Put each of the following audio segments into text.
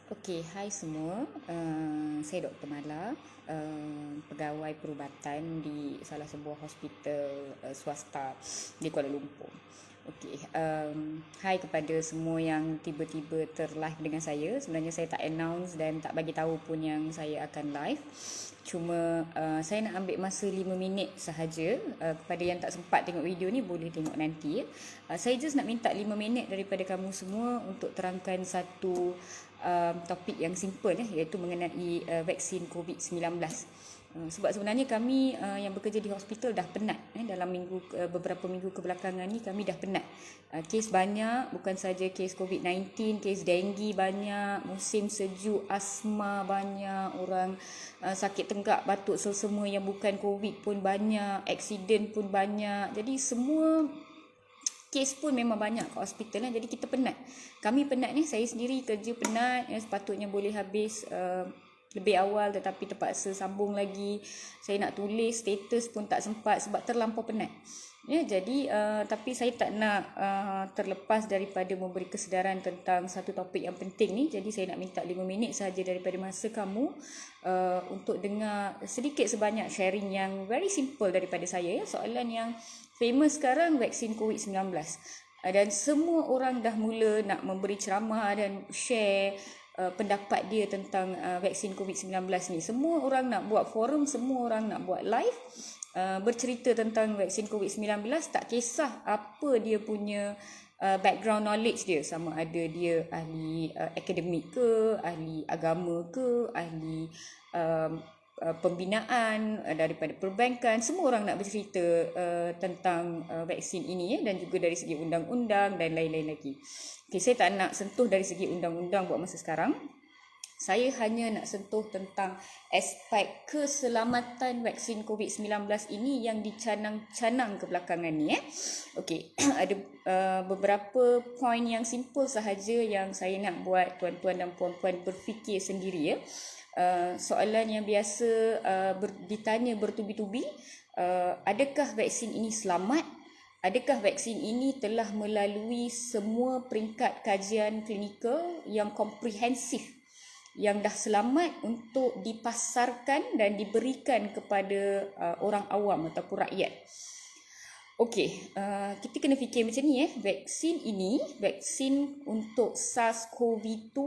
Okey, hai semua. Saya Dr. Mala, pegawai perubatan di salah sebuah hospital swasta di Kuala Lumpur. Okey, hai kepada semua yang tiba-tiba terlive dengan saya. Sebenarnya saya tak announce dan tak bagi tahu pun yang saya akan live. Cuma saya nak ambil masa 5 minit sahaja. Kepada yang tak sempat tengok video ni boleh tengok nanti. Saya just nak minta 5 minit daripada kamu semua untuk terangkan satu topik yang simple iaitu mengenai vaksin COVID-19. Sebab sebenarnya kami yang bekerja di hospital dah penat dalam beberapa minggu kebelakangan ni kami dah penat. Kes banyak, bukan saja kes COVID-19, kes denggi banyak, musim sejuk, asma banyak, orang sakit tenggak, batuk, semua yang bukan COVID pun banyak, aksiden pun banyak. Jadi semua kes pun memang banyak kat hospital jadi kita penat. Kami penat ni, saya sendiri kerja penat sepatutnya boleh habis lebih awal tetapi terpaksa sambung lagi. Saya nak tulis status pun tak sempat sebab terlampau penat. Jadi tapi saya tak nak terlepas daripada memberi kesedaran tentang satu topik yang penting ni. Jadi saya nak minta 5 minit sahaja daripada masa kamu untuk dengar sedikit sebanyak sharing yang very simple daripada saya. Soalan yang famous sekarang, vaksin COVID-19. Dan semua orang dah mula nak memberi ceramah dan share pendapat dia tentang vaksin COVID-19 ni. Semua orang nak buat forum, semua orang nak buat live bercerita tentang vaksin COVID-19, tak kisah apa dia punya background knowledge dia, sama ada dia ahli akademik ke, ahli agama ke, ahli pembinaan daripada perbankan. Semua orang nak bercerita tentang vaksin ini dan juga dari segi undang-undang dan lain-lain lagi. Okay, saya tak nak sentuh dari segi undang-undang buat masa sekarang. Saya hanya nak sentuh tentang aspek keselamatan vaksin COVID-19 ini yang dicanang-canang kebelakangan ni. Okey, ada beberapa poin yang simple sahaja yang saya nak buat tuan-tuan dan puan-puan berfikir sendiri. Soalan yang biasa ditanya bertubi-tubi, adakah vaksin ini selamat? Adakah vaksin ini telah melalui semua peringkat kajian klinikal yang komprehensif yang dah selamat untuk dipasarkan dan diberikan kepada orang awam ataupun rakyat? Okey, kita kena fikir macam ni. Vaksin ini, vaksin untuk SARS-CoV-2,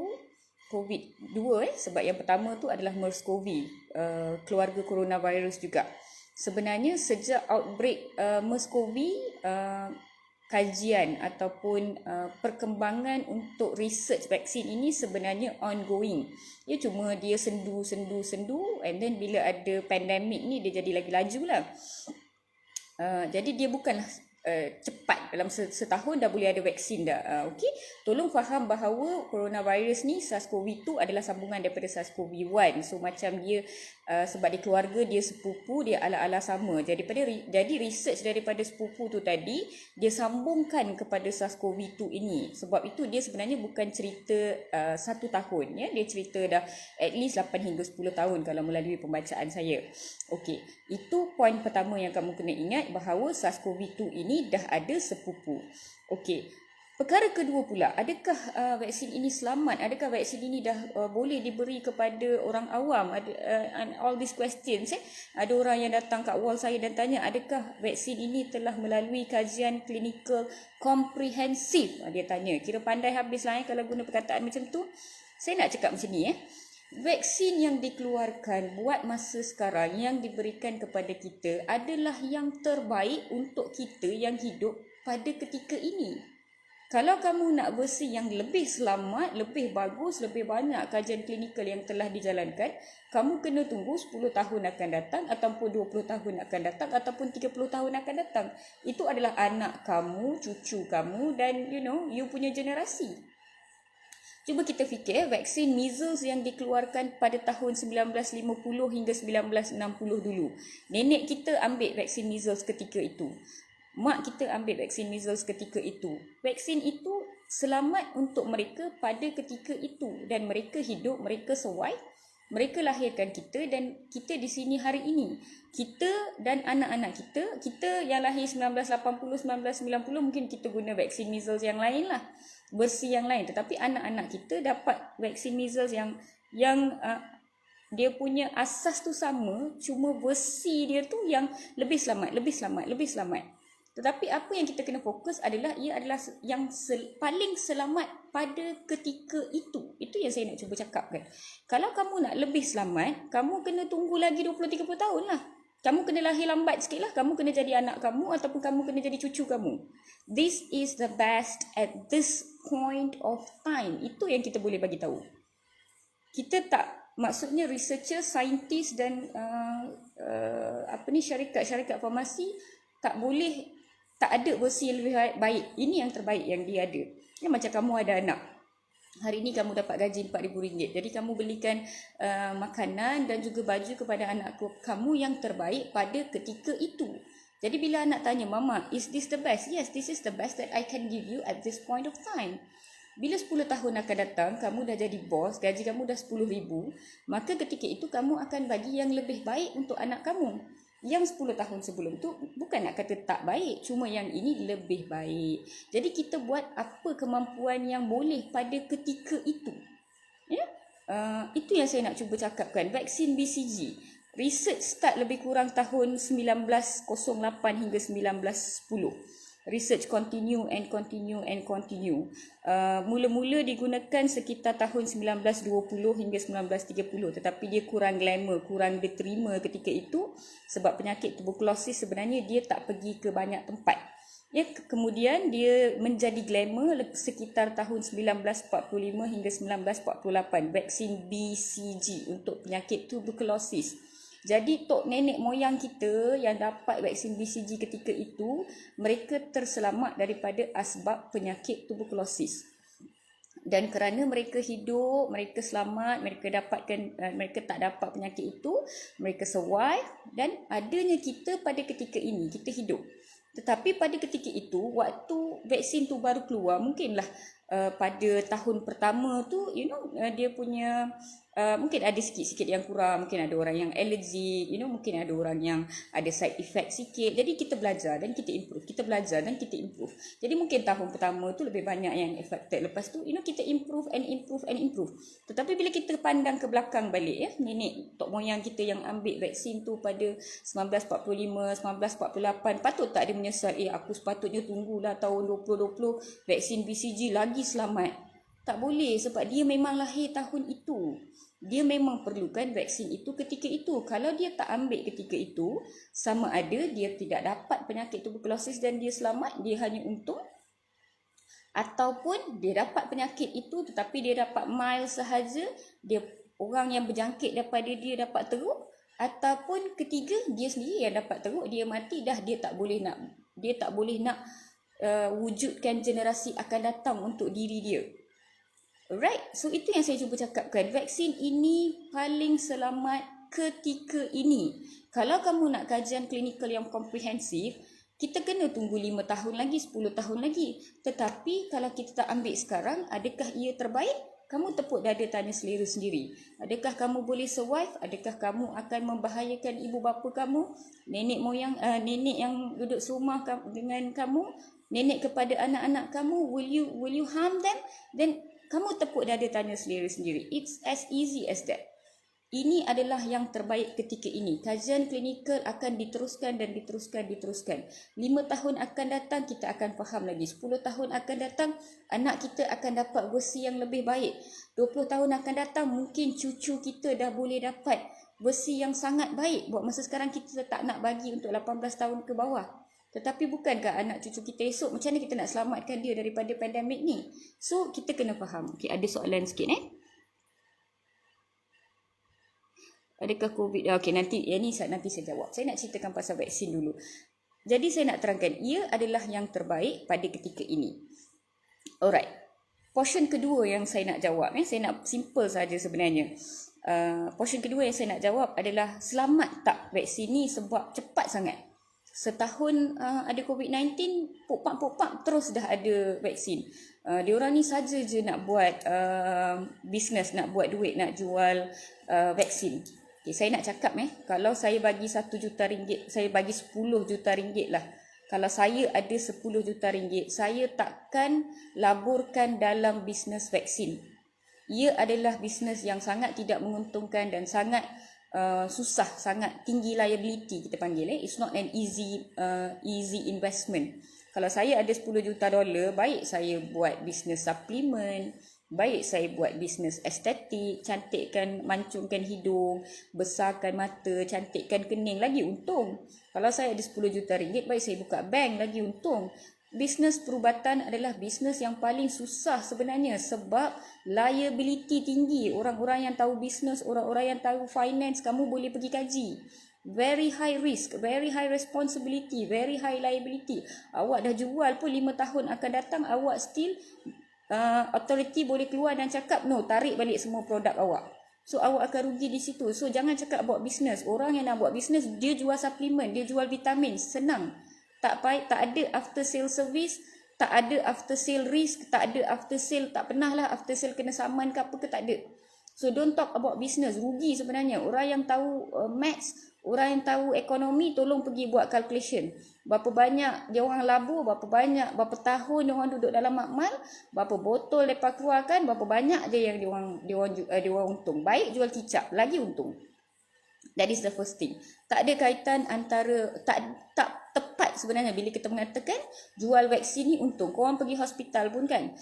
COVID-2 sebab yang pertama tu adalah MERS-CoV, keluarga coronavirus juga. Sebenarnya sejak outbreak MERS-CoV, kajian ataupun perkembangan untuk research vaksin ini sebenarnya ongoing. Cuma dia sendu and then bila ada pandemik ni dia jadi lagi laju lah. Jadi dia bukanlah cepat, dalam setahun dah boleh ada vaksin dah. Okey, tolong faham bahawa coronavirus ni, SARS-CoV-2 adalah sambungan daripada SARS-CoV-1. So macam dia sebab dia keluarga, dia sepupu, dia ala-ala sama. Jadi research daripada sepupu tu tadi dia sambungkan kepada SARS-CoV-2 ini. Sebab itu dia sebenarnya bukan cerita 1 tahun dia cerita dah at least 8 hingga 10 tahun kalau melalui pembacaan saya. Okey, itu poin pertama yang kamu kena ingat, bahawa SARS-CoV-2 ini dah ada sepupu. Okey, perkara kedua pula, adakah vaksin ini selamat? Adakah vaksin ini dah boleh diberi kepada orang awam? And all these questions. Ada orang yang datang kat wall saya dan tanya, adakah vaksin ini telah melalui kajian klinikal komprehensif? Dia tanya, kira pandai habis lah kalau guna perkataan macam tu. Saya nak cakap macam ni. Vaksin yang dikeluarkan buat masa sekarang yang diberikan kepada kita adalah yang terbaik untuk kita yang hidup pada ketika ini. Kalau kamu nak versi yang lebih selamat, lebih bagus, lebih banyak kajian klinikal yang telah dijalankan, kamu kena tunggu 10 tahun akan datang, ataupun 20 tahun akan datang, ataupun 30 tahun akan datang. Itu adalah anak kamu, cucu kamu dan you punya generasi. Cuba kita fikir vaksin measles yang dikeluarkan pada tahun 1950 hingga 1960 dulu. Nenek kita ambil vaksin measles ketika itu. Mak kita ambil vaksin measles ketika itu. Vaksin itu selamat untuk mereka pada ketika itu dan mereka hidup, mereka survive Mereka lahirkan kita dan kita di sini hari ini. Kita dan anak-anak kita yang lahir 1980, 1990 mungkin kita guna vaksin measles yang lain lah. Versi yang lain. Tetapi anak-anak kita dapat vaksin measles yang dia punya asas tu sama, cuma versi dia tu yang lebih selamat. Tetapi apa yang kita kena fokus adalah ia adalah yang paling selamat pada ketika itu. Itu yang saya nak cuba cakapkan. Kalau kamu nak lebih selamat, kamu kena tunggu lagi 20-30 tahun lah. Kamu kena lahir lambat sikit lah. Kamu kena jadi anak kamu ataupun kamu kena jadi cucu kamu. This is the best at this point of time. Itu yang kita boleh bagi tahu. Kita tak, maksudnya researcher, saintis dan syarikat farmasi tak ada versi yang lebih baik. Ini yang terbaik yang dia ada. Macam kamu ada anak. Hari ni kamu dapat gaji RM4,000. Jadi kamu belikan makanan dan juga baju kepada anak kamu yang terbaik pada ketika itu. Jadi bila anak tanya, Mama, is this the best? Yes, this is the best that I can give you at this point of time. Bila 10 tahun akan datang, kamu dah jadi bos, gaji kamu dah RM10,000, maka ketika itu kamu akan bagi yang lebih baik untuk anak kamu. Yang 10 tahun sebelum tu bukan nak kata tak baik, cuma yang ini lebih baik. Jadi kita buat apa kemampuan yang boleh pada ketika itu. Ya? Itu yang saya nak cuba cakapkan. Vaksin BCG. Research start lebih kurang tahun 1908 hingga 1910. Research continue. Mula-mula digunakan sekitar tahun 1920 hingga 1930. Tetapi dia kurang glamour, kurang diterima ketika itu. Sebab penyakit tuberkulosis sebenarnya dia tak pergi ke banyak tempat. Ya, kemudian dia menjadi glamour sekitar tahun 1945 hingga 1948. Vaksin BCG untuk penyakit tuberkulosis. Jadi tok nenek moyang kita yang dapat vaksin BCG ketika itu, mereka terselamat daripada asbab penyakit tuberkulosis. Dan kerana mereka hidup, mereka selamat, mereka tak dapat penyakit itu, mereka survive, dan adanya kita pada ketika ini, kita hidup. Tetapi pada ketika itu, waktu vaksin tu baru keluar, mungkinlah pada tahun pertama tu, dia punya mungkin ada sikit-sikit yang kurang, mungkin ada orang yang allergic, mungkin ada orang yang ada side effect sikit. Jadi kita belajar dan kita improve, Jadi mungkin tahun pertama tu lebih banyak yang affected. Lepas tu, kita improve. Tetapi bila kita pandang ke belakang balik, ya, nenek tok moyang kita yang ambil vaksin tu pada 1945, 1948, patut tak dia menyesal, aku sepatutnya tunggulah tahun 2020 vaksin BCG lagi selamat. Tak boleh, sebab dia memang lahir tahun itu. Dia memang perlukan vaksin itu ketika itu. Kalau dia tak ambil ketika itu, sama ada dia tidak dapat penyakit tuberkulosis dan dia selamat, dia hanya untung. Ataupun dia dapat penyakit itu tetapi dia dapat mild sahaja, dia orang yang berjangkit daripada dia dapat teruk. Ataupun ketiga, dia sendiri yang dapat teruk, dia mati dah, dia tak boleh nak wujudkan generasi akan datang untuk diri dia. Alright, so itu yang saya cuba cakapkan. Vaksin ini paling selamat ketika ini. Kalau kamu nak kajian klinikal yang komprehensif, kita kena tunggu 5 tahun lagi, 10 tahun lagi. Tetapi kalau kita tak ambil sekarang, adakah ia terbaik? Kamu tepuk dada tanya selera sendiri. Adakah kamu boleh survive? Adakah kamu akan membahayakan ibu bapa kamu? Nenek moyang, nenek yang duduk serumah dengan kamu? Nenek kepada anak-anak kamu? Will you harm them? Then kamu tepuk dada tanya selera sendiri. It's as easy as that. Ini adalah yang terbaik ketika ini. Kajian klinikal akan diteruskan. 5 tahun akan datang, kita akan faham lagi. 10 tahun akan datang, anak kita akan dapat versi yang lebih baik. 20 tahun akan datang, mungkin cucu kita dah boleh dapat versi yang sangat baik. Buat masa sekarang kita tak nak bagi untuk 18 tahun ke bawah. Tetapi bukankah anak cucu kita esok, macam mana kita nak selamatkan dia daripada pandemik ni? So, kita kena faham. Okay, ada soalan sikit Adakah COVID? Okay, nanti saya jawab. Saya nak ceritakan pasal vaksin dulu. Jadi, saya nak terangkan. Ia adalah yang terbaik pada ketika ini. Alright. Portion kedua yang saya nak jawab. Saya nak simple saja sebenarnya. Portion kedua yang saya nak jawab adalah selamat tak vaksin ni sebab cepat sangat. setahun ada COVID-19, pop-pop terus dah ada vaksin. Diorang ni saja je nak buat bisnes, nak buat duit, nak jual vaksin. Okay, saya nak cakap kalau saya bagi 1 juta ringgit, saya bagi 10 juta ringgit lah. Kalau saya ada 10 juta ringgit, saya takkan laburkan dalam bisnes vaksin. Ia adalah bisnes yang sangat tidak menguntungkan dan sangat susah, sangat tinggi liability kita panggil. It's not an easy investment. Kalau saya ada 10 juta dolar, baik saya buat bisnes suplemen, baik saya buat bisnes estetik, cantikkan, mancungkan hidung, besarkan mata, cantikkan kening, lagi untung. Kalau saya ada 10 juta ringgit, baik saya buka bank, lagi untung. Bisnes perubatan adalah bisnes yang paling susah sebenarnya sebab liability tinggi. Orang-orang yang tahu bisnes, orang-orang yang tahu finance, kamu boleh pergi kaji. Very high risk, very high responsibility, very high liability. Awak dah jual pun 5 tahun akan datang, awak still authority boleh keluar dan cakap no, tarik balik semua produk awak. So awak akan rugi di situ. So jangan cakap buat bisnes. Orang yang nak buat bisnes, dia jual suplemen, dia jual vitamin, senang. Tak ada after sale service, tak ada after sale risk, tak ada after sale, tak pernah lah after sale kena saman ke apa ke, tak ada. So don't talk about business, rugi sebenarnya. Orang yang tahu maths, orang yang tahu ekonomi, tolong pergi buat calculation. Berapa banyak dia orang labur, berapa tahun dia orang duduk dalam makmal, berapa botol mereka keluarkan, berapa banyak je yang dia orang untung. Baik jual kicap, lagi untung. That is the first thing. Tak ada kaitan antara, tak tepat sebenarnya bila kita mengatakan jual vaksin ni untung. Korang pergi hospital pun kan,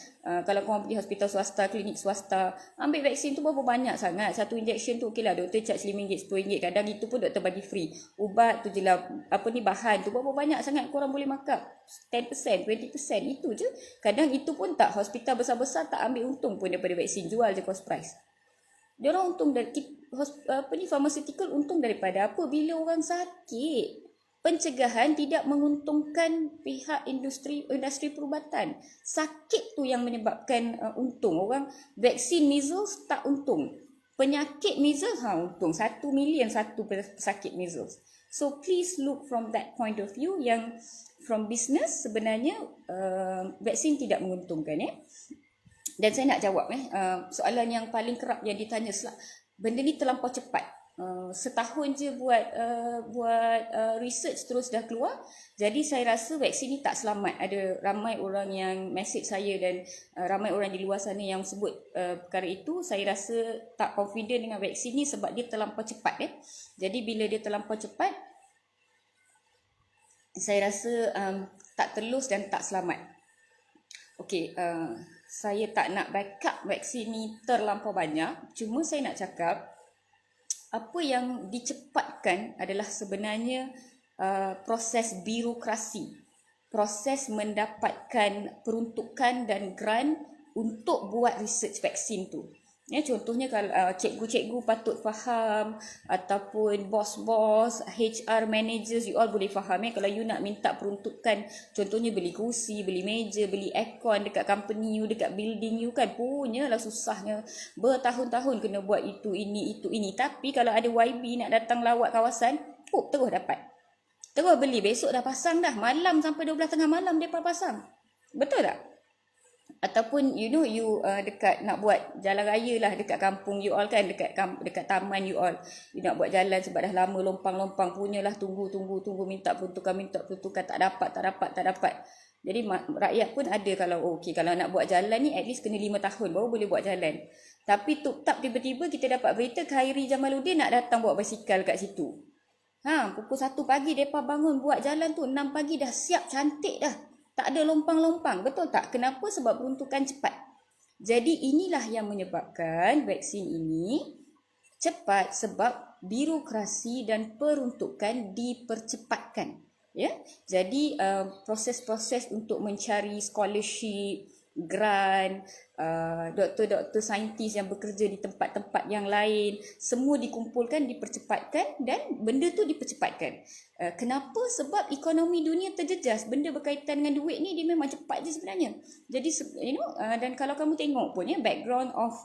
kalau korang pergi hospital swasta, klinik swasta, ambil vaksin tu berapa banyak sangat. Satu injection tu okey lah, doktor charge RM5, RM10, kadang itu pun doktor bagi free. Ubat tu je lah, bahan tu berapa banyak sangat korang boleh markup. 10%, 20%, itu je. Kadang itu pun tak, hospital besar-besar tak ambil untung pun daripada vaksin, jual je cost price. Dia orang untung dari pharmaceutical untung daripada apa? Bila orang sakit. Pencegahan tidak menguntungkan pihak industri perubatan. Sakit tu yang menyebabkan untung. Orang vaksin measles tak untung. Penyakit measles untung. 1 million satu pesakit measles. So please look from that point of view, yang from business sebenarnya vaksin tidak menguntungkan. Dan saya nak jawab soalan yang paling kerap yang ditanya, benda ni terlampau cepat. Setahun je buat research terus dah keluar. Jadi saya rasa vaksin ni tak selamat. Ada ramai orang yang message saya dan ramai orang di luar sana yang sebut perkara itu. Saya rasa tak confident dengan vaksin ni sebab dia terlampau cepat. Jadi bila dia terlampau cepat, saya rasa tak telus dan tak selamat. Okey, saya tak nak backup vaksin ni terlampau banyak. Cuma saya nak cakap, apa yang dicepatkan adalah sebenarnya proses birokrasi. Proses mendapatkan peruntukan dan grant untuk buat research vaksin tu. Contohnya kalau cikgu-cikgu patut faham, ataupun bos-bos, HR managers, you all boleh faham. Kalau you nak minta peruntukan, contohnya beli kursi, beli meja, beli aircon dekat company you, dekat building you kan, punyalah susahnya. Bertahun-tahun kena buat itu, ini. Tapi kalau ada YB nak datang lawat kawasan, terus dapat. Terus beli, besok dah pasang dah. Malam sampai 12 tengah malam dia pasang. Betul tak? Ataupun you dekat nak buat jalan raya lah dekat kampung you all kan, dekat taman you all, you nak buat jalan sebab dah lama lompang-lompang, punyalah tunggu minta peruntukan, tak dapat. Jadi rakyat pun ada, kalau nak buat jalan ni at least kena 5 tahun baru boleh buat jalan. Tapi tup-tap tiba-tiba kita dapat berita Khairi Jamaluddin nak datang bawa basikal kat situ. Pukul 1 pagi mereka bangun buat jalan tu, 6 pagi dah siap, cantik dah. Tak ada lompang-lompang, betul tak? Kenapa? Sebab peruntukan cepat. Jadi inilah yang menyebabkan vaksin ini cepat, sebab birokrasi dan peruntukan dipercepatkan. Jadi proses-proses untuk mencari scholarship, grant, doktor-doktor saintis yang bekerja di tempat-tempat yang lain, semua dikumpulkan, dipercepatkan, dan benda tu dipercepatkan. Kenapa? Sebab ekonomi dunia terjejas. Benda berkaitan dengan duit ni dia memang cepat je sebenarnya. Jadi dan kalau kamu tengok pun background of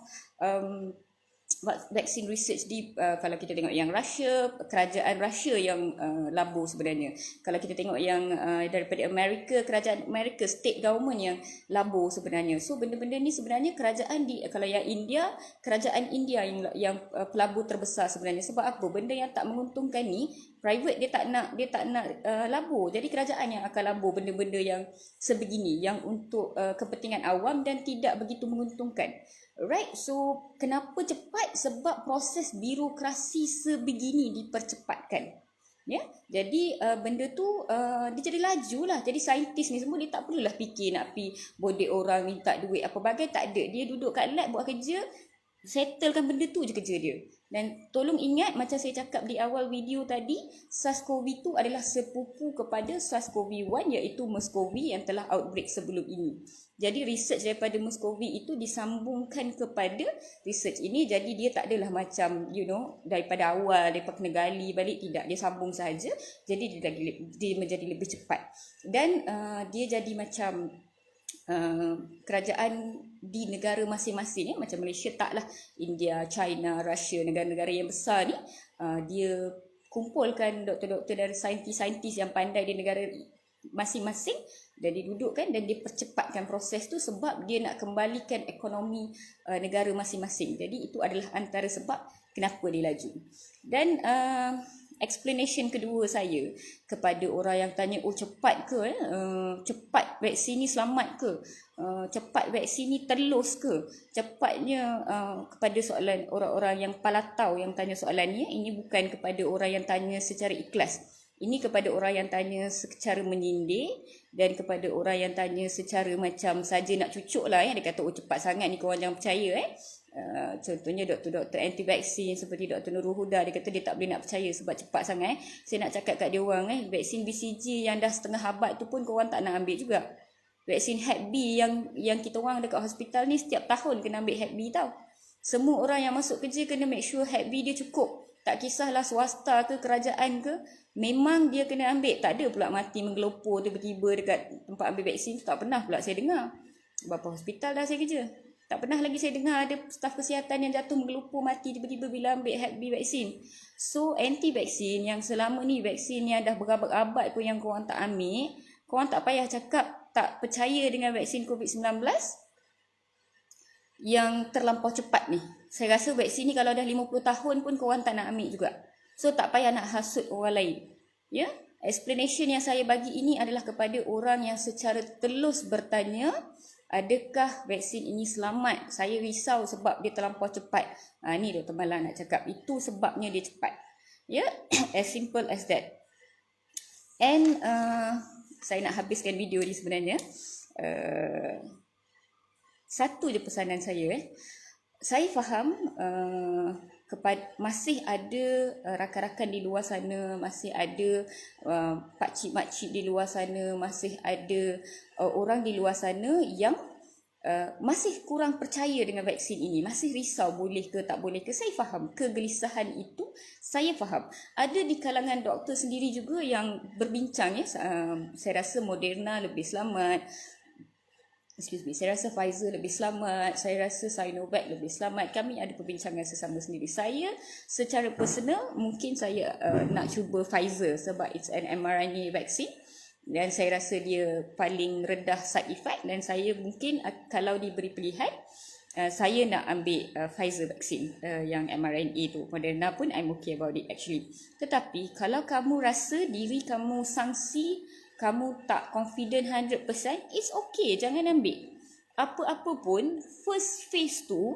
vaksin research di kalau kita tengok yang Russia, kerajaan Russia yang labur sebenarnya. Kalau kita tengok yang daripada Amerika, kerajaan Amerika, state government yang labur sebenarnya. So benda-benda ni sebenarnya kerajaan kalau yang India, kerajaan India yang pelabur terbesar sebenarnya. Sebab apa? Benda yang tak menguntungkan ni private dia tak nak labur. Jadi kerajaan yang akan labur benda-benda yang sebegini yang untuk kepentingan awam dan tidak begitu menguntungkan. Right, so kenapa cepat? Sebab proses birokrasi sebegini dipercepatkan. Ya, jadi benda tu dia jadi laju lah. Jadi saintis ni semua dia tak perlulah fikir nak pi bodek orang minta duit apa bagai, tak ada. Dia duduk kat lab buat kerja, settlekan benda tu je kerja dia. Dan tolong ingat macam saya cakap di awal video tadi, SARS-CoV-2 adalah sepupu kepada SARS-CoV-1 iaitu MERS-CoV yang telah outbreak sebelum ini. Jadi research daripada MERS-CoV itu disambungkan kepada research ini. Jadi dia tak adalah macam daripada awal dia kena gali balik, tidak, dia sambung saja. Jadi dia menjadi lebih cepat. Dan dia jadi macam kerajaan di negara masing-masing macam Malaysia taklah, India, China, Russia, negara-negara yang besar ni dia kumpulkan doktor-doktor dan saintis-saintis yang pandai di negara masing-masing dan didudukkan dan dipercepatkan proses tu sebab dia nak kembalikan ekonomi negara masing-masing. Jadi itu adalah antara sebab kenapa dia laju. Dan explanation kedua saya kepada orang yang tanya, cepat ke cepat vaksin ni selamat ke, cepat vaksin ni telus ke, cepatnya kepada soalan orang-orang yang palatau yang tanya soalan ni. Ini bukan kepada orang yang tanya secara ikhlas, ini kepada orang yang tanya secara menyindir dan kepada orang yang tanya secara macam saja nak cucuk lah. Dia kata cepat sangat ni, korang jangan percaya. Contohnya doktor-doktor anti-vaksin seperti Dr. Nurul Huda, dia kata dia tak boleh nak percaya sebab cepat sangat. Saya nak cakap kat dia orang vaksin BCG yang dah setengah abad tu pun korang tak nak ambil juga. Vaksin Hep B yang kita orang dekat hospital ni setiap tahun kena ambil Hep B tau. Semua orang yang masuk kerja kena make sure Hep B dia cukup. Tak kisahlah swasta ke kerajaan ke, memang dia kena ambil. Tak ada pula mati menggelopor tiba-tiba dekat tempat ambil vaksin. Tak pernah pula saya dengar. Berapa hospital dah saya kerja, tak pernah lagi saya dengar ada staf kesihatan yang jatuh menggelupur mati tiba-tiba bila ambil Hep B vaksin. So anti-vaksin yang selama ni vaksin yang dah berabad-abad pun yang korang tak ambil, korang tak payah cakap tak percaya dengan vaksin COVID-19 yang terlampau cepat ni. Saya rasa vaksin ni kalau dah 50 tahun pun korang tak nak ambil juga. So tak payah nak hasut orang lain. Ya, explanation yang saya bagi ini adalah kepada orang yang secara telus bertanya, adakah vaksin ini selamat? Saya risau sebab dia terlampau cepat. Ni Dr. Mala nak cakap. Itu sebabnya dia cepat. Ya, as simple as that. And saya nak habiskan video ni sebenarnya. Satu je pesanan saya. Saya faham masih ada rakan-rakan di luar sana, masih ada pakcik-makcik di luar sana, masih ada orang di luar sana yang masih kurang percaya dengan vaksin ini, masih risau boleh ke tak boleh ke. Saya faham kegelisahan itu, saya faham. Ada di kalangan doktor sendiri juga yang berbincang saya rasa Moderna lebih selamat, saya rasa Pfizer lebih selamat, saya rasa Sinovac lebih selamat. Kami ada perbincangan sesama sendiri. Saya secara personal mungkin saya nak cuba Pfizer sebab it's an mRNA vaksin dan saya rasa dia paling rendah side effect, dan saya mungkin kalau diberi pilihan saya nak ambil Pfizer vaksin yang mRNA tu. Moderna pun I'm okay about it actually. Tetapi kalau kamu rasa diri kamu sangsi, kamu tak confident 100%, it's okay, jangan ambil. Apa-apa pun, first phase tu,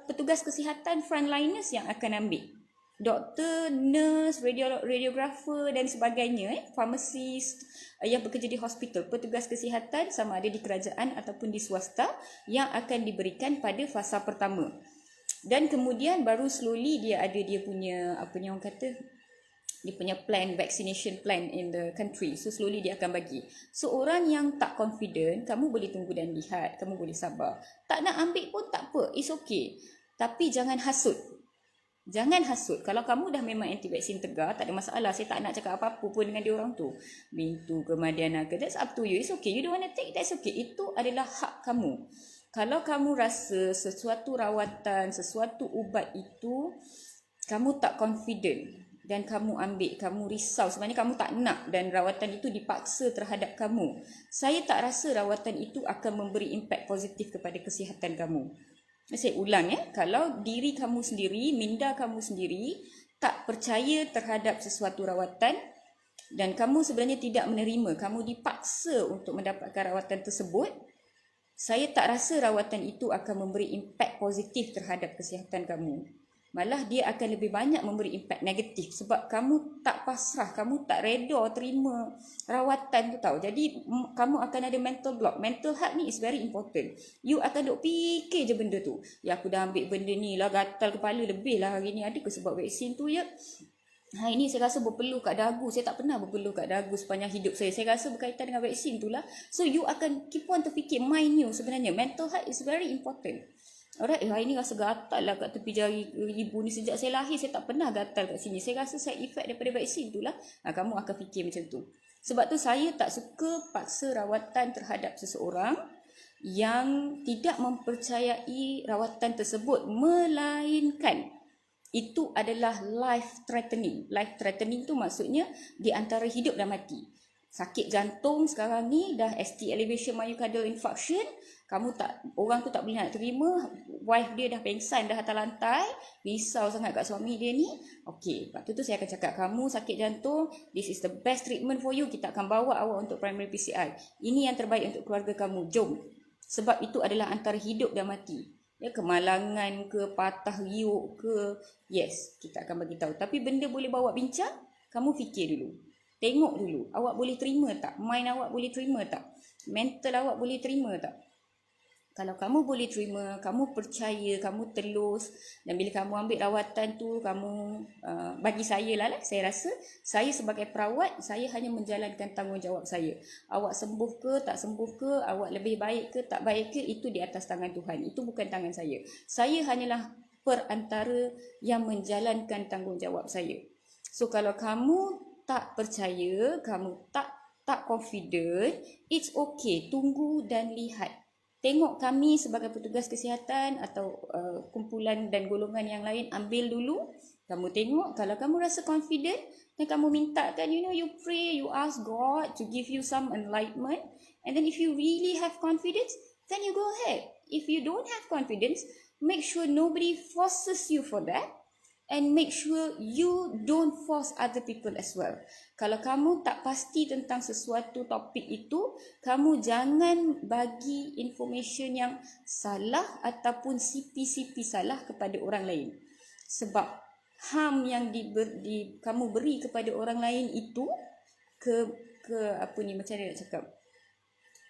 petugas kesihatan frontliners yang akan ambil. Doktor, nurse, radiografer dan sebagainya, pharmacist yang bekerja di hospital, petugas kesihatan sama ada di kerajaan ataupun di swasta yang akan diberikan pada fasa pertama. Dan kemudian baru slowly dia punya, orang kata, dia punya plan, vaccination plan in the country. So slowly dia akan bagi. So orang yang tak confident, kamu boleh tunggu dan lihat, kamu boleh sabar. Tak nak ambil pun tak apa, it's okay. Tapi jangan hasut. Jangan hasut. Kalau kamu dah memang anti vaksin tegar, tak ada masalah. Saya tak nak cakap apa-apa pun dengan dia orang tu. Bintu ke Madiana ke, that's up to you. It's okay. You don't want to take, that's okay. Itu adalah hak kamu. Kalau kamu rasa sesuatu rawatan, sesuatu ubat itu kamu tak confident dan kamu ambil, kamu risau, sebenarnya kamu tak nak dan rawatan itu dipaksa terhadap kamu, saya tak rasa rawatan itu akan memberi impak positif kepada kesihatan kamu. Saya ulang kalau diri kamu sendiri, minda kamu sendiri tak percaya terhadap sesuatu rawatan dan kamu sebenarnya tidak menerima, kamu dipaksa untuk mendapatkan rawatan tersebut, saya tak rasa rawatan itu akan memberi impak positif terhadap kesihatan kamu. Malah dia akan lebih banyak memberi impak negatif sebab kamu tak pasrah, kamu tak reda terima rawatan tu tahu. Jadi kamu akan ada mental block. Mental health ni is very important. You akan duk fikir je benda tu. Ya aku dah ambil benda ni lah, gatal kepala lebih lah hari ni. Ada ke sebab vaksin tu ya? Hari ni saya rasa berpeluh kat dagu. Saya tak pernah berpeluh kat dagu sepanjang hidup saya. Saya rasa berkaitan dengan vaksin tu lah. So you akan keep on terfikir mind you sebenarnya. Mental health is very important. Alright, hari ni rasa gatal lah kat tepi jari ibu ni. Sejak saya lahir saya tak pernah gatal kat sini. Saya rasa side effect daripada vaksin tu lah. Kamu akan fikir macam tu. Sebab tu saya tak suka paksa rawatan terhadap seseorang yang tidak mempercayai rawatan tersebut, melainkan itu adalah life threatening. Life threatening tu maksudnya di antara hidup dan mati. Sakit jantung sekarang ni dah ST elevation myocardial infarction, orang tu tak boleh nak terima, wife dia dah pengsan dah atas lantai, risau sangat kat suami dia ni. Okey, waktu tu saya akan cakap, kamu sakit jantung, this is the best treatment for you, kita akan bawa awak untuk primary PCI. Ini yang terbaik untuk keluarga kamu, jom. Sebab itu adalah antara hidup dan mati. Ya, kemalangan ke, patah riuk ke, yes, kita akan bagi tahu. Tapi benda boleh bawa bincang, kamu fikir dulu. Tengok dulu, awak boleh terima tak? Mind awak boleh terima tak? Mental awak boleh terima tak? Kalau kamu boleh terima, kamu percaya, kamu telus, dan bila kamu ambil rawatan tu, kamu bagi saya lah, saya rasa saya sebagai perawat, saya hanya menjalankan tanggungjawab saya. Awak sembuh ke, tak sembuh ke, awak lebih baik ke, tak baik ke, itu di atas tangan Tuhan. Itu bukan tangan saya. Saya hanyalah perantara yang menjalankan tanggungjawab saya. So kalau kamu tak percaya, kamu tak confident, it's okay, tunggu dan lihat. Tengok kami sebagai petugas kesihatan atau kumpulan dan golongan yang lain, ambil dulu. Kamu tengok, kalau kamu rasa confident dan kamu minta kan, you pray, you ask God to give you some enlightenment. And then if you really have confidence, then you go ahead. If you don't have confidence, make sure nobody forces you for that. And make sure you don't force other people as well. Kalau kamu tak pasti tentang sesuatu topik itu, kamu jangan bagi information yang salah ataupun CP-CP salah kepada orang lain. Sebab harm yang kamu beri kepada orang lain itu macam mana nak cakap?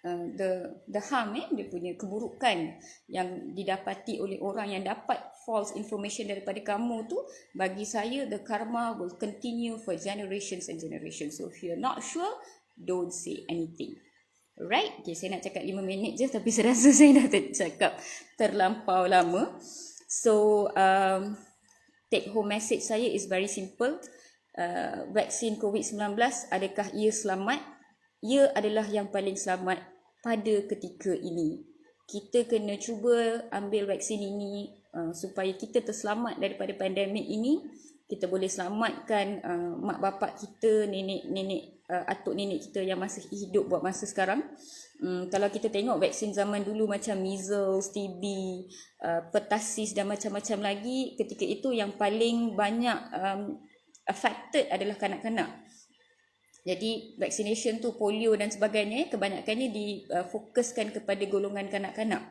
The harm, dia punya keburukan yang didapati oleh orang yang dapat false information daripada kamu tu, bagi saya the karma will continue for generations and generations. So if you're not sure, don't say anything. Alright, okay, saya nak cakap 5 minit je, tapi saya rasa saya dah cakap terlampau lama. So take home message saya is very simple. Vaksin COVID-19, adakah ia selamat? Ia adalah yang paling selamat pada ketika ini. Kita kena cuba ambil vaksin ini supaya kita terselamat daripada pandemik ini. Kita boleh selamatkan mak bapak kita, nenek-nenek, atuk nenek kita yang masih hidup buat masa sekarang. Kalau kita tengok vaksin zaman dulu macam measles, TB, pertussis dan macam-macam lagi, ketika itu yang paling banyak affected adalah kanak-kanak. Jadi vaccination tu, polio dan sebagainya, kebanyakannya difokuskan kepada golongan kanak-kanak.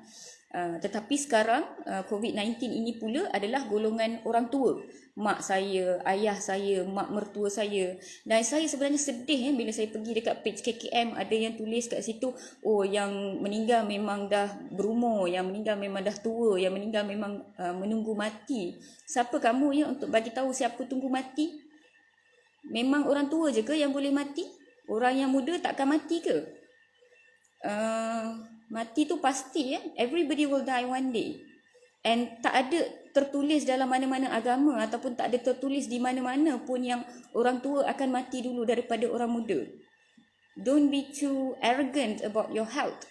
Tetapi sekarang COVID-19 ini pula adalah golongan orang tua. Mak saya, ayah saya, mak mertua saya. Dan saya sebenarnya sedih bila saya pergi dekat page KKM, ada yang tulis kat situ, oh yang meninggal memang dah berumur, yang meninggal memang dah tua, yang meninggal memang menunggu mati. Siapa kamu ya untuk bagi tahu siapa tunggu mati? Memang orang tua je ke yang boleh mati? Orang yang muda takkan mati ke? Mati tu pasti ya. Everybody will die one day. And tak ada tertulis dalam mana-mana agama ataupun tak ada tertulis di mana-mana pun yang orang tua akan mati dulu daripada orang muda. Don't be too arrogant about your health.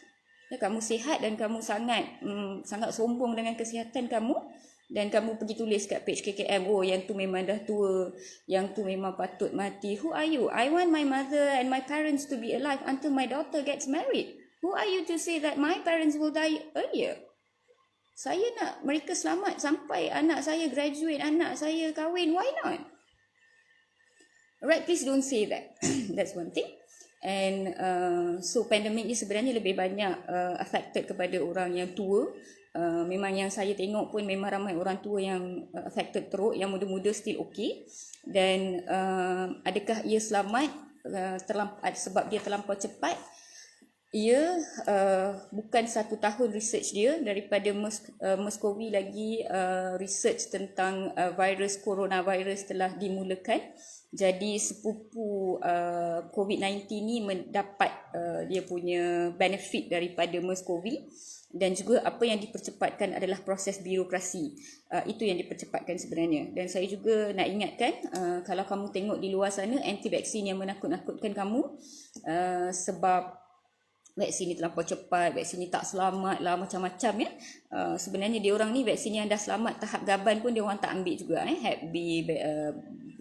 Kamu sihat dan kamu sangat sangat sombong dengan kesihatan kamu, dan kamu pergi tulis kat page KKM, oh yang tu memang dah tua, yang tu memang patut mati. Who are you? I want my mother and my parents to be alive until my daughter gets married. Who are you to say that my parents will die earlier? Saya nak mereka selamat sampai anak saya graduate, anak saya kahwin. Why not? Alright, please don't say that. That's one thing. And so pandemik ni sebenarnya lebih banyak affected kepada orang yang tua. Memang yang saya tengok pun memang ramai orang tua yang affected teruk, yang muda-muda still okay. Dan adakah ia selamat sebab dia terlampau cepat? Ia bukan 1 tahun research dia daripada MERS-CoV lagi, research tentang coronavirus telah dimulakan. Jadi sepupu COVID-19 ni mendapat dia punya benefit daripada MERS-CoV, dan juga apa yang dipercepatkan adalah proses birokrasi. Itu yang dipercepatkan sebenarnya. Dan saya juga nak ingatkan, kalau kamu tengok di luar sana anti-vaksin yang menakut-nakutkan kamu sebab vaksin ni terlampau cepat, vaksin ni tak selamat lah, macam-macam ya. Sebenarnya dia orang ni vaksin yang dah selamat tahap gaban pun dia orang tak ambil juga. Hep B,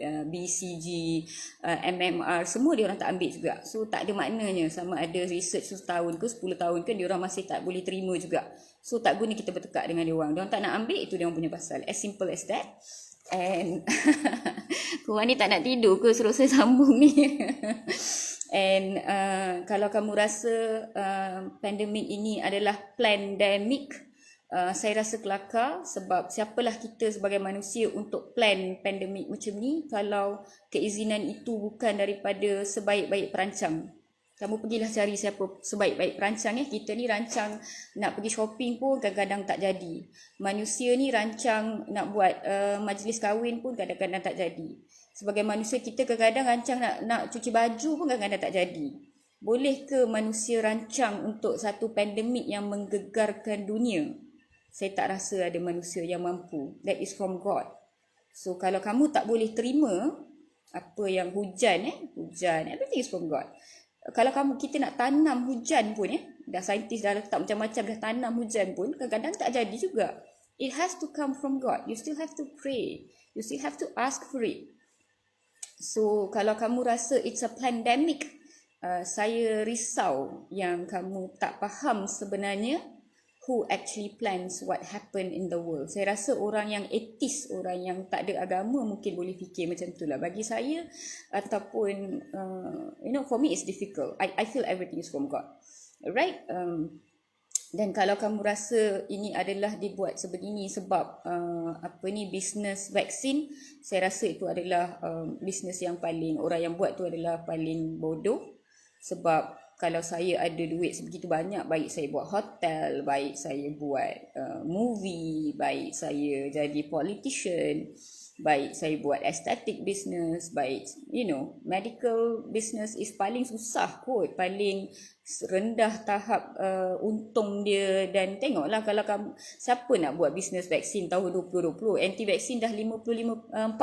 BCG, MMR, semua dia orang tak ambil juga. So tak ada maknanya sama ada research 1 tahun ke 10 tahun ke, dia orang masih tak boleh terima juga. So tak guna kita bertekak dengan dia orang. Dia orang tak nak ambil, itu dia orang punya pasal. As simple as that. And korang ni tak nak tidur ke suruh saya sambung ni? And kalau kamu rasa pandemik ini adalah pandemik, saya rasa kelakar, sebab siapalah kita sebagai manusia untuk plan pandemik macam ni kalau keizinan itu bukan daripada sebaik-baik perancang. Kamu pergilah cari siapa sebaik-baik perancang ya. Kita ni rancang nak pergi shopping pun kadang-kadang tak jadi. Manusia ni rancang nak buat majlis kahwin pun kadang-kadang tak jadi. Sebagai manusia kita kadang-kadang rancang nak cuci baju pun kadang-kadang tak jadi. Boleh ke manusia rancang untuk satu pandemik yang menggegarkan dunia? Saya tak rasa ada manusia yang mampu. That is from God. So kalau kamu tak boleh terima apa yang hujan, everything is from God. Kalau kita nak tanam hujan pun dah saintis dah letak macam-macam, dah tanam hujan pun kadang-kadang tak jadi juga. It has to come from God. You still have to pray. You still have to ask for it. So kalau kamu rasa it's a pandemic, saya risau yang kamu tak faham sebenarnya who actually plans what happen in the world. Saya rasa orang yang atheist, orang yang tak ada agama mungkin boleh fikir macam itulah. Bagi saya ataupun for me it's difficult. I feel everything is from God. Alright? Dan kalau kamu rasa ini adalah dibuat sebegini sebab bisnes vaksin, saya rasa itu adalah bisnes yang paling, orang yang buat tu adalah paling bodoh. Sebab kalau saya ada duit sebegitu banyak, baik saya buat hotel, baik saya buat movie, baik saya jadi politician, baik saya buat aesthetic business, baik medical business is paling susah kot, paling rendah tahap untung dia. Dan tengoklah kalau kamu, siapa nak buat bisnes vaksin tahun 2020, anti vaksin dah 45%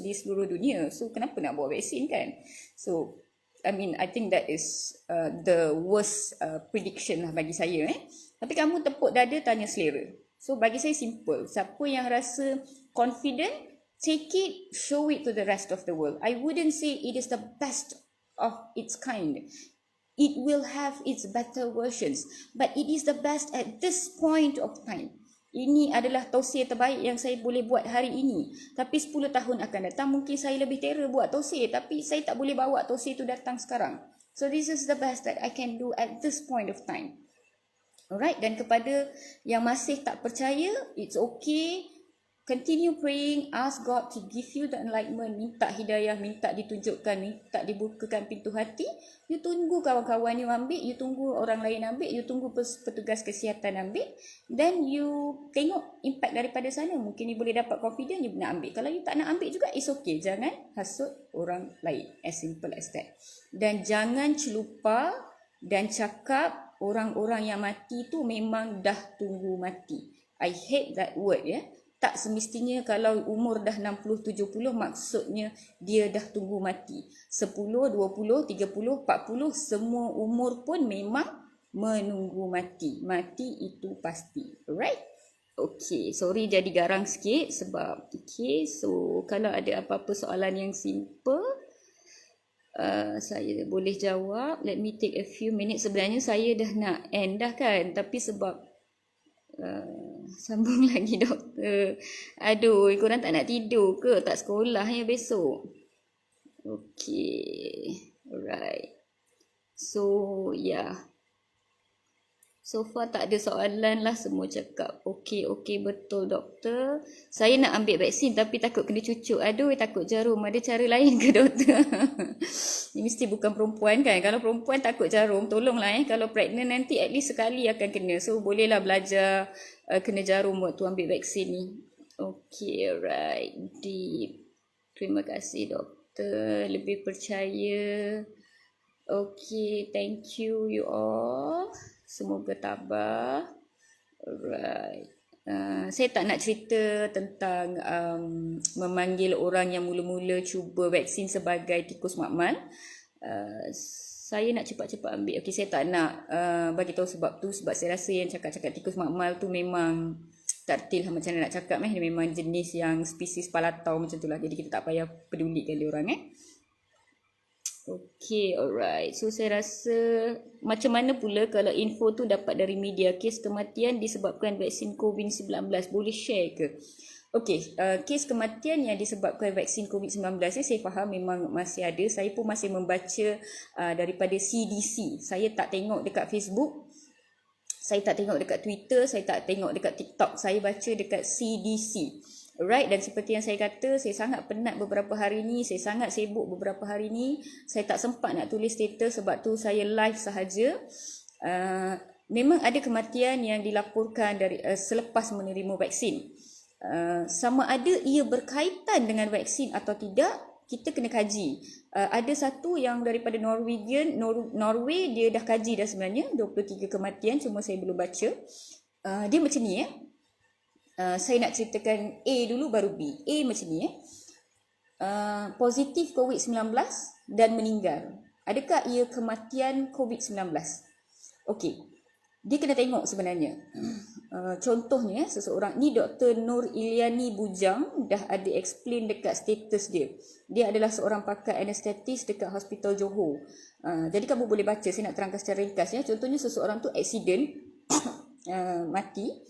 di seluruh dunia. So kenapa nak buat vaksin kan? So I think that is the worst prediction lah bagi saya. Tapi kamu tepuk dada, tanya selera. So bagi saya simple. Siapa yang rasa confident, take it, show it to the rest of the world. I wouldn't say it is the best of its kind. It will have its better versions. But it is the best at this point of time. Ini adalah tausiah terbaik yang saya boleh buat hari ini. Tapi 10 tahun akan datang, mungkin saya lebih terror buat tausiah. Tapi saya tak boleh bawa tausiah itu datang sekarang. So this is the best that I can do at this point of time. Alright, dan kepada yang masih tak percaya, it's okay. Continue praying, ask God to give you the enlightenment, minta hidayah, minta ditunjukkan, minta dibukakan pintu hati. You tunggu kawan-kawan you ambil, you tunggu orang lain ambil, you tunggu petugas kesihatan ambil. Then you tengok impact daripada sana. Mungkin you boleh dapat confident, you nak ambil. Kalau you tak nak ambil juga, it's okay. Jangan hasut orang lain. As simple as that. Dan jangan celupa dan cakap orang-orang yang mati tu memang dah tunggu mati. I hate that word Tak semestinya kalau umur dah 60-70 maksudnya dia dah tunggu mati. 10, 20, 30, 40 semua umur pun memang menunggu mati. Mati itu pasti. Alright? Okay, sorry jadi garang sikit sebab so kalau ada apa-apa soalan yang simple, saya boleh jawab. Let me take a few minutes. Sebenarnya saya dah nak end dah kan, tapi sebab sambung lagi doktor. Aduh, korang tak nak tidur ke? Tak sekolah ya besok? Okay, alright. So, yeah. So far tak ada soalan lah, semua cakap okey betul doktor. Saya nak ambil vaksin tapi takut kena cucuk. Aduh, takut jarum. Ada cara lain ke doktor? Ini mesti bukan perempuan kan? Kalau perempuan takut jarum, tolonglah kalau pregnant nanti at least sekali akan kena. So bolehlah belajar kena jarum waktu ambil vaksin ni. Okay, alright. Deep. Terima kasih doktor. Lebih percaya. Okay, thank you all. Semoga tabah. Alright. Saya tak nak cerita tentang memanggil orang yang mula-mula cuba vaksin sebagai tikus makmal. Saya nak cepat-cepat ambil. Okay, saya tak nak bagi tahu sebab tu. Sebab saya rasa yang cakap-cakap tikus makmal tu memang tak reti lah macam mana nak cakap. Dia memang jenis yang spesies palatau macam tu lah. Jadi kita tak payah pedulikan dia orang. Okay, alright. So, saya rasa macam mana pula kalau info tu dapat dari media, kes kematian disebabkan vaksin COVID-19. Boleh share ke? Okay, kes kematian yang disebabkan vaksin COVID-19 ni saya faham memang masih ada. Saya pun masih membaca daripada CDC. Saya tak tengok dekat Facebook. Saya tak tengok dekat Twitter. Saya tak tengok dekat TikTok. Saya baca dekat CDC. Alright, dan seperti yang saya kata, saya sangat penat beberapa hari ni, saya sangat sibuk beberapa hari ni, saya tak sempat nak tulis status sebab tu saya live sahaja. Memang ada kematian yang dilaporkan dari selepas menerima vaksin. Sama ada ia berkaitan dengan vaksin atau tidak, kita kena kaji. Ada satu yang daripada Norway, dia dah kaji dah sebenarnya, 23 kematian, cuma saya belum baca. Dia macam ni saya nak ceritakan A dulu baru B. A macam ni positif COVID-19 dan meninggal. Adakah ia kematian COVID-19? Okey. Dia kena tengok sebenarnya. Contohnya seseorang ni Dr. Nur Iliani Bujang dah ada explain dekat status dia. Dia adalah seorang pakar anestetis dekat Hospital Johor. Jadi kamu boleh baca, saya nak terangkan secara ringkas Contohnya seseorang tu accident mati.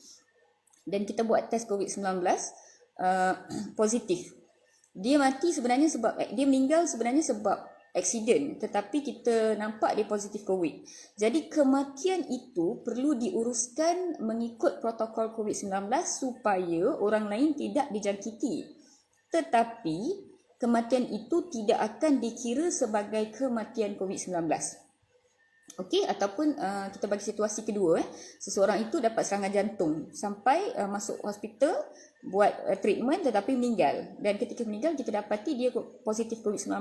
Dan kita buat test COVID-19 positif. Dia mati sebenarnya sebab, dia meninggal sebenarnya sebab accident. Tetapi kita nampak dia positif COVID. Jadi kematian itu perlu diuruskan mengikut protokol COVID-19 supaya orang lain tidak dijangkiti. Tetapi kematian itu tidak akan dikira sebagai kematian COVID-19. Okey, ataupun kita bagi situasi kedua seseorang itu dapat serangan jantung sampai masuk hospital buat treatment tetapi meninggal, dan ketika meninggal kita dapati dia positif COVID-19.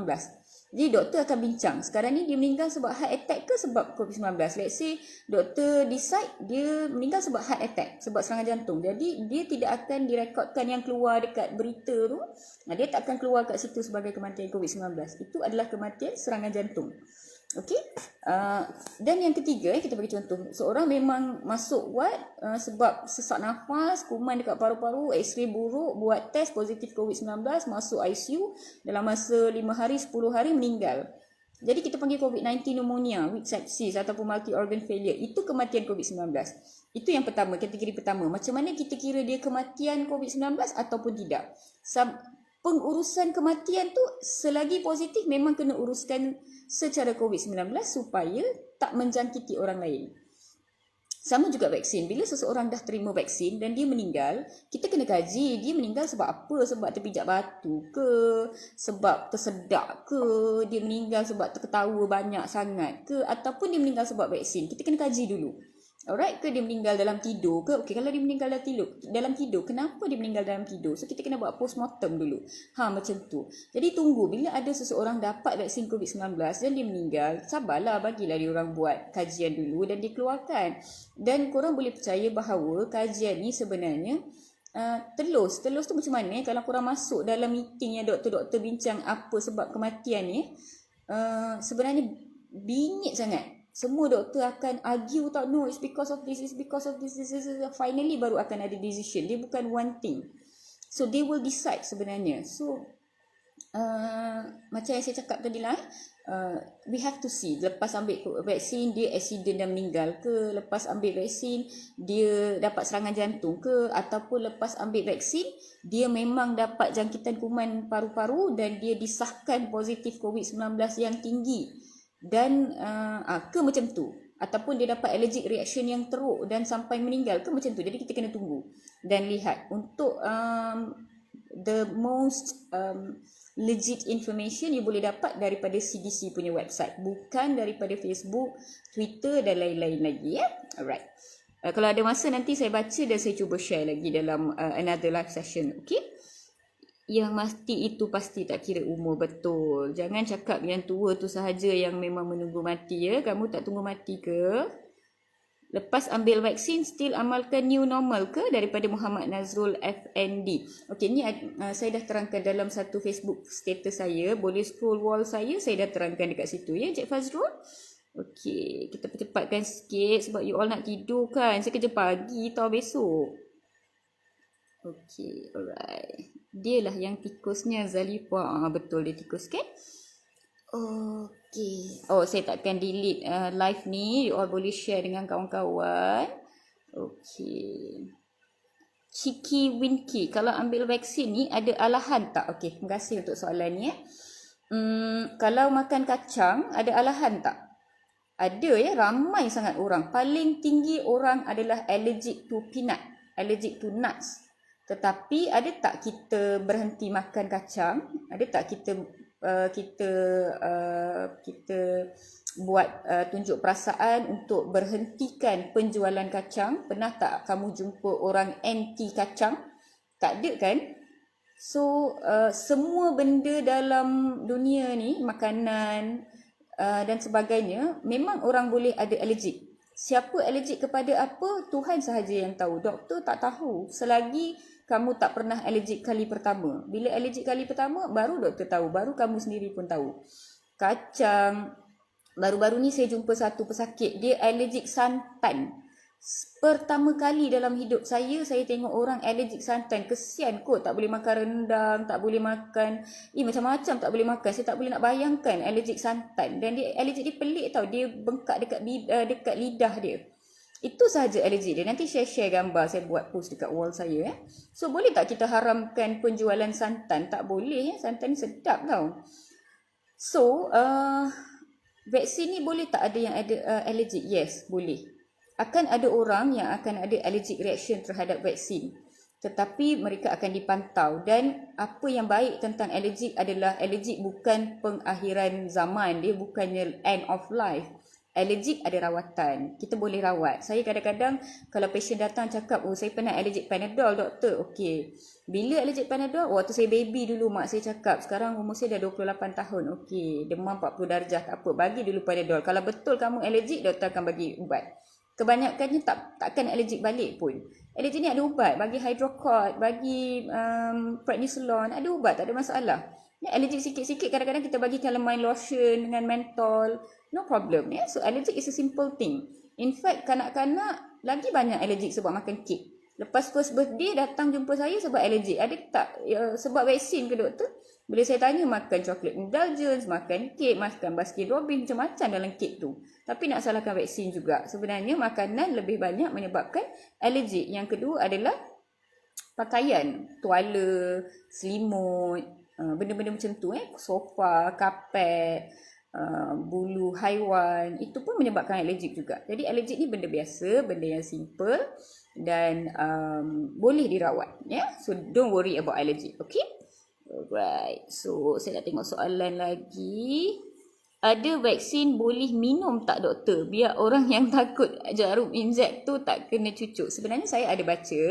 Jadi doktor akan bincang, sekarang ni dia meninggal sebab heart attack ke sebab COVID-19. Let's say doktor decide dia meninggal sebab heart attack, sebab serangan jantung. Jadi dia tidak akan direkodkan yang keluar dekat berita tu. Dia tak akan keluar kat situ sebagai kematian COVID-19. Itu adalah kematian serangan jantung. Okey, dan yang ketiga kita bagi contoh, seorang memang masuk ward sebab sesak nafas, kuman dekat paru-paru, x-ray buruk, buat test positif COVID-19, masuk ICU, dalam masa 5 hari 10 hari meninggal. Jadi kita panggil COVID-19 pneumonia with sepsis ataupun multi organ failure. Itu kematian COVID-19. Itu yang pertama, kategori pertama. Macam mana kita kira dia kematian COVID-19 ataupun tidak? Pengurusan kematian tu selagi positif memang kena uruskan secara COVID-19 supaya tak menjangkiti orang lain. Sama juga vaksin. Bila seseorang dah terima vaksin dan dia meninggal, kita kena kaji dia meninggal sebab apa? Sebab terpijak batu ke? Sebab tersedak ke? Dia meninggal sebab terketawa banyak sangat ke? Ataupun dia meninggal sebab vaksin? Kita kena kaji dulu. Alright, ke dia meninggal dalam tidur ke? Okey, kalau dia meninggal dalam tidur, kenapa dia meninggal dalam tidur? So kita kena buat postmortem dulu. Macam tu. Jadi tunggu bila ada seseorang dapat vaksin COVID-19 dan dia meninggal, sabarlah, bagilah dia orang buat kajian dulu dan dikeluarkan. Dan korang boleh percaya bahawa kajian ni sebenarnya telus tu macam mana kalau korang masuk dalam meeting yang doktor-doktor bincang apa sebab kematian ni, sebenarnya bingit sangat. Semua doktor akan argue tak, no, it's because of this, it's because of this. Finally baru akan ada decision. Dia bukan one thing. So they will decide sebenarnya. So macam yang saya cakap tadi lah, we have to see, lepas ambil vaksin dia accident dan meninggal ke, lepas ambil vaksin dia dapat serangan jantung ke, ataupun lepas ambil vaksin dia memang dapat jangkitan kuman paru-paru dan dia disahkan positif COVID-19 yang tinggi dan ke macam tu, ataupun dia dapat allergic reaction yang teruk dan sampai meninggal ke macam tu. Jadi kita kena tunggu dan lihat. Untuk the most legit information you boleh dapat daripada CDC punya website, bukan daripada Facebook, Twitter dan lain-lain lagi, ya. Alright. Kalau ada masa nanti saya baca dan saya cuba share lagi dalam another live session, okay? Yang mati itu pasti tak kira umur, betul. Jangan cakap yang tua tu sahaja yang memang menunggu mati, ya. Kamu tak tunggu mati ke? Lepas ambil vaksin, still amalkan new normal ke? Daripada Muhammad Nazrul FND. Okey, ni saya dah terangkan dalam satu Facebook status saya. Boleh scroll wall saya dah terangkan dekat situ, ya Cik Fazrul. Okey, kita percepatkan sikit sebab you all nak tidur kan. Saya kerja pagi tau besok. Okey, alright. Dia lah yang tikusnya, Zalifah. Betul dia tikus kan? Okay. Oh, saya takkan delete live ni. You all boleh share dengan kawan-kawan. Okay. Chiki Winky, kalau ambil vaksin ni ada alahan tak? Okay, terima kasih untuk soalan ni. Kalau makan kacang ada alahan tak? Ada, ya, ramai sangat orang. Paling tinggi orang adalah allergic to peanut, allergic to nuts. Tetapi ada tak kita berhenti makan kacang? Ada tak kita buat tunjuk perasaan untuk berhentikan penjualan kacang? Pernah tak kamu jumpa orang anti kacang? Tak ada kan? So semua benda dalam dunia ni, makanan dan sebagainya, memang orang boleh ada allergic. Siapa allergic kepada apa, Tuhan sahaja yang tahu. Doktor tak tahu selagi kamu tak pernah allergic kali pertama. Bila allergic kali pertama, baru doktor tahu. Baru kamu sendiri pun tahu. Kacang. Baru-baru ni saya jumpa satu pesakit. Dia allergic santan. Pertama kali dalam hidup saya tengok orang allergic santan. Kesian kot. Tak boleh makan rendang. Tak boleh makan. Macam-macam tak boleh makan. Saya tak boleh nak bayangkan allergic santan. Dan dia allergic dia pelik tau. Dia bengkak dekat lidah dia. Itu sahaja allergic dia. Nanti share gambar, saya buat post dekat wall saya. So boleh tak kita haramkan penjualan santan? Tak boleh, ya. Santan ni sedap tau. So vaksin ni boleh tak ada yang ada allergic? Yes, boleh. Akan ada orang yang akan ada allergic reaction terhadap vaksin. Tetapi mereka akan dipantau. Dan apa yang baik tentang allergic adalah allergic bukan pengakhiran zaman. Dia bukannya end of life. Allergic ada rawatan. Kita boleh rawat. Saya kadang-kadang kalau pasien datang cakap, oh saya pernah allergic Panadol doktor. Okey. Bila allergic Panadol? Waktu saya baby dulu mak saya cakap. Sekarang umur saya dah 28 tahun. Okey. Demam 40 darjah tak apa. Bagi dulu Panadol. Kalau betul kamu allergic, doktor akan bagi ubat. Kebanyakannya takkan allergic balik pun. Allergic ni ada ubat. Bagi hydrocot, bagi prednisolone. Ada ubat, tak ada masalah. Allergic sikit-sikit kadang-kadang kita bagi calamine lotion dengan mentol. No problem, ya. So allergic is a simple thing. In fact, kanak-kanak lagi banyak allergic sebab makan kek. Lepas first birthday datang jumpa saya sebab allergic. Ada tak sebab vaksin ke doktor? Bila saya tanya, makan coklat indulgence, makan kek, makan Baskin Robbins, macam-macam dalam kek tu. Tapi nak salahkan vaksin juga. Sebenarnya makanan lebih banyak menyebabkan allergic. Yang kedua adalah pakaian, tuala, selimut, benda-benda macam tu, sofa, kapet, bulu haiwan, itu pun menyebabkan allergic juga. Jadi allergic ni benda biasa, benda yang simple dan boleh dirawat, ya. So don't worry about allergic, okay? Alright. So saya nak tengok soalan lagi. Ada vaksin boleh minum tak doktor? Biar orang yang takut jarum injek tu tak kena cucuk. Sebenarnya saya ada baca.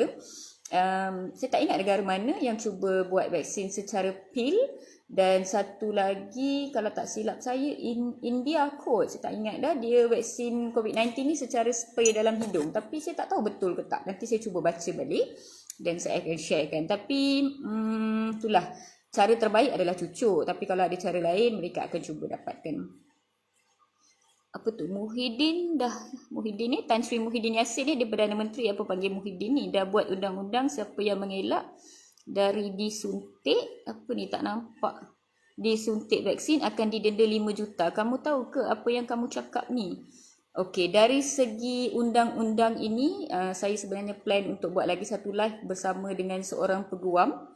Saya tak ingat negara mana yang cuba buat vaksin secara pil. Dan satu lagi, kalau tak silap saya, India kot. Saya tak ingat dah, dia vaksin COVID-19 ni secara spray dalam hidung. Tapi saya tak tahu betul ke tak. Nanti saya cuba baca balik dan saya akan sharekan. Tapi itulah, cara terbaik adalah cucuk. Tapi kalau ada cara lain, mereka akan cuba dapatkan. apa tu, Muhyiddin ni, Tan Sri Muhyiddin Yassin ni, dia Perdana Menteri apa panggil Muhyiddin ni, dah buat undang-undang siapa yang mengelak dari disuntik, apa ni tak nampak, disuntik vaksin akan didenda 5 juta. Kamu tahu ke apa yang kamu cakap ni? Okey, dari segi undang-undang ini, saya sebenarnya plan untuk buat lagi satu live bersama dengan seorang peguam.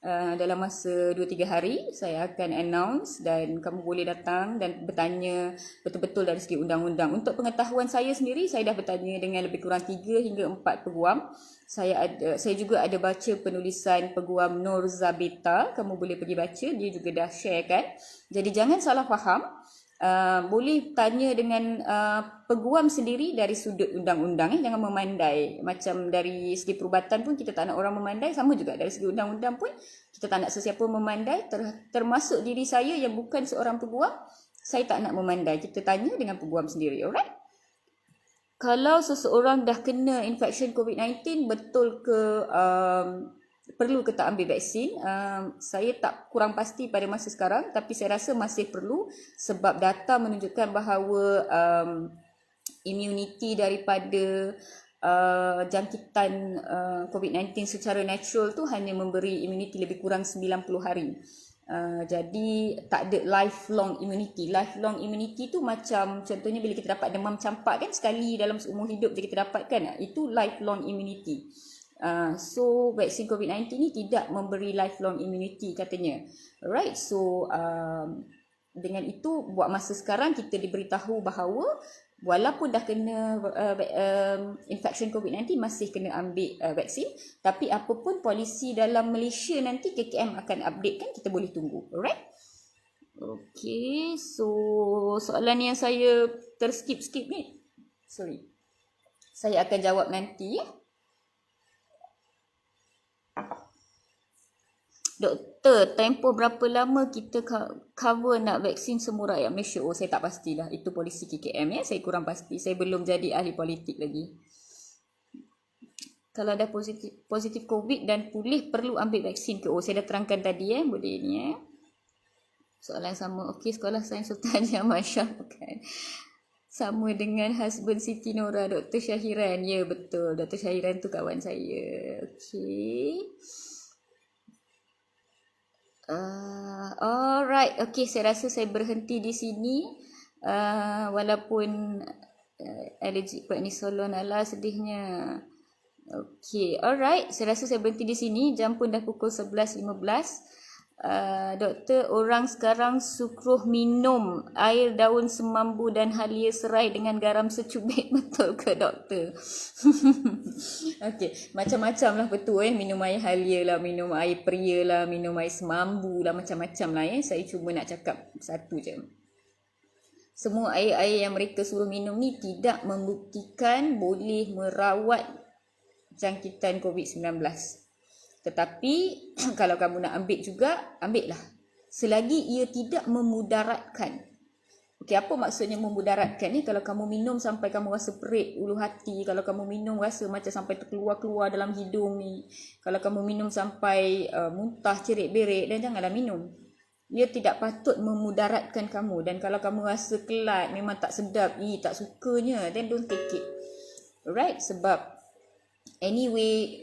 Dalam masa 2-3 hari saya akan announce dan kamu boleh datang dan bertanya betul-betul dari segi undang-undang. Untuk pengetahuan saya sendiri, saya dah bertanya dengan lebih kurang 3 hingga 4 peguam. Saya juga ada baca penulisan peguam Nur Zabita, kamu boleh pergi baca, dia juga dah share kan. Jadi jangan salah faham. Boleh tanya dengan peguam sendiri dari sudut undang-undang, jangan memandai. Macam dari segi perubatan pun kita tak nak orang memandai, sama juga dari segi undang-undang pun kita tak nak sesiapa memandai, termasuk diri saya yang bukan seorang peguam, saya tak nak memandai. Kita tanya dengan peguam sendiri, alright? Kalau seseorang dah kena infection COVID-19, betul ke perlu ke tak ambil vaksin? Saya tak kurang pasti pada masa sekarang, tapi saya rasa masih perlu sebab data menunjukkan bahawa immunity daripada jangkitan COVID-19 secara natural tu hanya memberi immunity lebih kurang 90 hari. Jadi tak ada lifelong immunity. Lifelong immunity tu macam contohnya bila kita dapat demam campak kan, sekali dalam seumur hidup je kita dapatkan, itu lifelong immunity. So vaksin COVID-19 ni tidak memberi lifelong immunity katanya. Alright, so dengan itu buat masa sekarang kita diberitahu bahawa walaupun dah kena infection COVID-19 masih kena ambil vaksin, tapi apapun polisi dalam Malaysia nanti KKM akan update kan, kita boleh tunggu. Alright. Okay, so soalan yang saya terskip ni, sorry, saya akan jawab nanti ya. Doktor, tempoh berapa lama kita cover nak vaksin semua rakyat Malaysia? Oh, saya tak pastilah. Itu polisi KKM ya. Saya kurang pasti. Saya belum jadi ahli politik lagi. Kalau dah positif COVID dan pulih, perlu ambil vaksin ke? Oh, saya dah terangkan tadi boleh ni Soalan sama. Okey, sekolah sains Sultan Jamal Shah bukan? Sama dengan husband Siti Nora, Dr. Syahiran. Ya, betul. Dr. Syahiran tu kawan saya. Okey. Alright, okay, saya rasa saya berhenti di sini. Walaupun allergic prednisolone, ala sedihnya. Okay, alright, saya rasa saya berhenti di sini. Jam pun dah pukul 11.15. Doktor, orang sekarang sukruh minum air daun semambu dan halia serai dengan garam secubit, betul ke doktor? Okey, macam-macam lah betul minum air halia lah, minum air peria lah, minum air semambu lah, macam-macam lah Saya cuma nak cakap satu je. Semua air-air yang mereka suruh minum ni tidak membuktikan boleh merawat jangkitan COVID-19. Tetapi kalau kamu nak ambil juga, ambil lah. Selagi ia tidak memudaratkan. Okey, apa maksudnya memudaratkan ni? Kalau kamu minum sampai kamu rasa perit ulu hati, kalau kamu minum rasa macam sampai terkeluar-keluar dalam hidung ni, kalau kamu minum sampai muntah, cerit-berit, dan janganlah minum. Ia tidak patut memudaratkan kamu. Dan kalau kamu rasa kelat, memang tak sedap, tak sukanya, then don't take it. Alright, sebab anyway,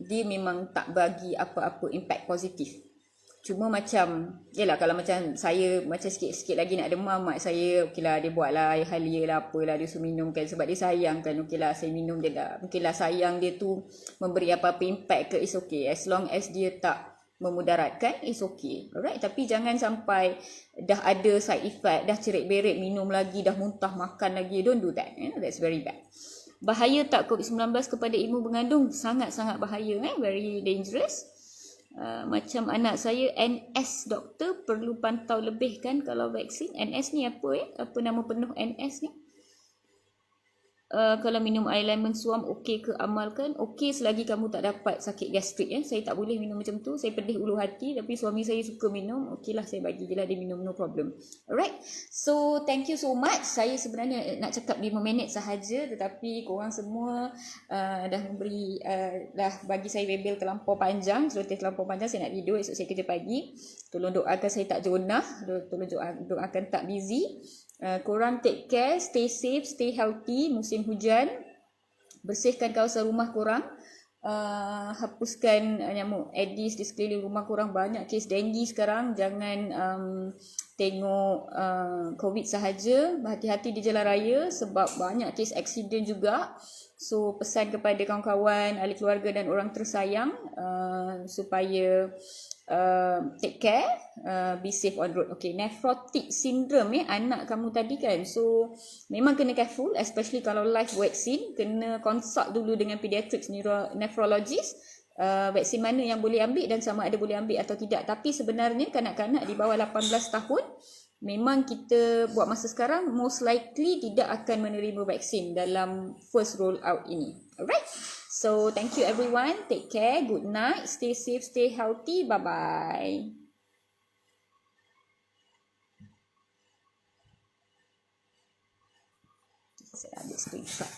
dia memang tak bagi apa-apa impact positif. Cuma macam, yelah kalau macam saya, macam sikit-sikit lagi nak demam, mak saya, okeylah dia buatlah air halia lah, apalah, dia suruh minum kan, sebab dia sayang kan, okeylah saya minum je dah. Mungkinlah sayang dia tu memberi apa-apa impact ke, it's okay. As long as dia tak memudaratkan, it's okay. Alright, tapi jangan sampai dah ada side effect, dah cerit-berit, minum lagi, dah muntah, makan lagi, don't do that. That's very bad. Bahaya tak COVID-19 kepada ibu mengandung? Sangat-sangat bahaya, very dangerous. Macam anak saya NS, doktor, perlu pantau lebih kan kalau vaksin. NS ni apa Apa nama penuh NS ni? Kalau minum air lemon suam okey ke, amalkan? Okey selagi kamu tak dapat sakit gastrik. Saya tak boleh minum macam tu. Saya pedih ulu hati, tapi suami saya suka minum. Okeylah, saya bagi je lah dia minum, no problem. Alright, so thank you so much. Saya sebenarnya nak cakap 5 minit sahaja, tetapi korang semua dah memberi dah bagi saya rebel terlampau panjang. Celoteh terlampau panjang. Saya nak tidur, esok saya kerja pagi. Tolong doakan saya tak jonah, tolong doakan tak busy. Korang take care, stay safe, stay healthy musim hujan. Bersihkan kawasan rumah korang. Hapuskan nyamuk Aedes di sekeliling rumah korang. Banyak kes denggi sekarang. Jangan tengok COVID sahaja. Berhati-hati di jalan raya sebab banyak kes aksiden juga. So pesan kepada kawan-kawan, ahli keluarga dan orang tersayang supaya take care, be safe on road. Okay, nephrotic syndrome anak kamu tadi kan. So memang kena careful, especially kalau live vaccine. Kena consult dulu dengan pediatrics nephrologist. Vaksin mana yang boleh ambil dan sama ada boleh ambil atau tidak. Tapi sebenarnya kanak-kanak di bawah 18 tahun memang kita buat masa sekarang most likely tidak akan menerima vaksin dalam first roll out ini. Alright. So thank you everyone. Take care. Good night. Stay safe, stay healthy. Bye bye. Saya ambil screenshot.